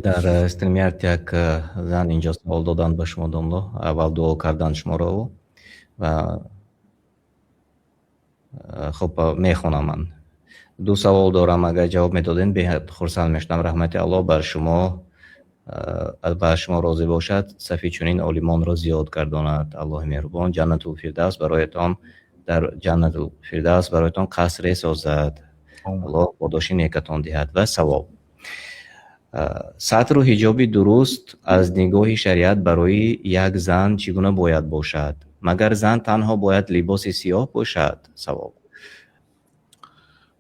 در استریمیت یک زن اینجا سوال دادن به شما داملو اول دعا کردن شما رو و خب میخونم من دو سوال دارم اگر جواب میدادین بهت خرسند میشدم رحمت الله بر شما راضی باشد صفی چنین عالمان را زیاد گرداند الله مهربان جنت الفردوس برایتان در جنت الفردوس برایتان قصر سازد الله پاداش نیکتان دهد و ثواب سطر و حجابی درست از نگاه شریعت برای یک زن چگونه باید باشد مگر زن تنها باید لباس سیاه باشد ثواب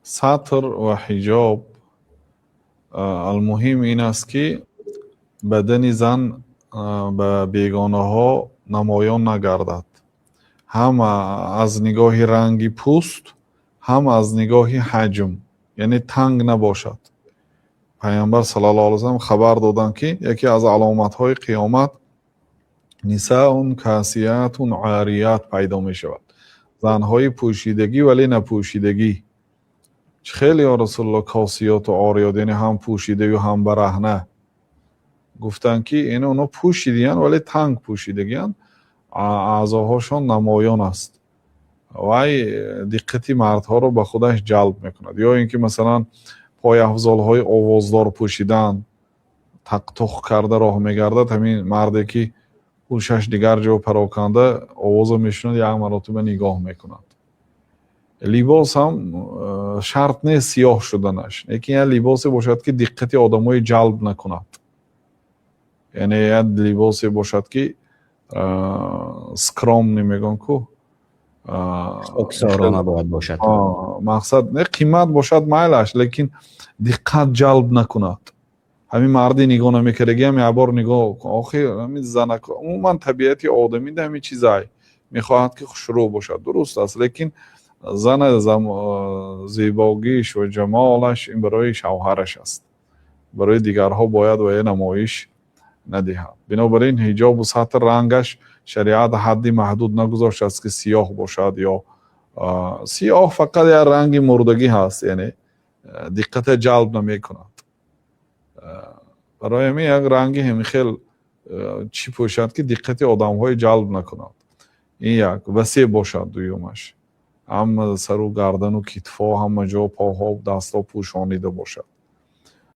سطر و حجاب المهم این است که بدن زن به بیگانه ها نمایان نگردد هم از نگاه رنگی پوست هم از نگاه حجم یعنی تنگ نباشد پیامبر صلی الله علیه و سلم خبر دادند که یکی از علامت های قیامت نساء کاسیات عاریات پیدا می شود زنهای پوشیدگی ولی نپوشیدگی خیلی یا رسول الله کاسیات و عاریات یعنی هم پوشیده و هم برهنه گفتن که این اونا پوشیدگیان ولی تنگ پوشیدگیان اعضاهاشون نمایان است و دقتی مردها رو به خودش جلب میکند یا اینکه مثلا پای افضال های آوازدار پوشیدن تق تق کرده راه میگردد همین مردی که پوشش دیگر جا پراکنده آواز میشند یک مرتبه نگاه میکند لباس هم شرط نیست سیاه شدنش لیکن یه لباسی باشد که دقت آدمای جلب نکند یعنی یه لباسی باشد که سکرام نمیگن کو اکسارانه باید باشد مقصد نه قیمت باشد مایلش لیکن دقت جلب نکند همین مردی نگاه نمیکرگی هم یه بار نگاه آخه همین زنک عموما طبیعتی آدمی ده همین چیزایی میخواهد که شروع باشد درست است لیکن زن زیباگیش و جمالش این برای شوهرش است برای دیگرها باید و نمایش ندهد بنابراین حجاب و سطر رنگش شریعت حدی محدود نگذاشته است که سیاه باشد یا سیاه فقط یه رنگ مردگی هست یعنی دقت جلب نمی کند برای همین یک رنگی همین خیلی چی پوشد که دقت آدم های جلب نکند این یک وسیع باشد دویومش هم سر و گردن و کتفا هم جا پاها و دستا پوشانیده باشد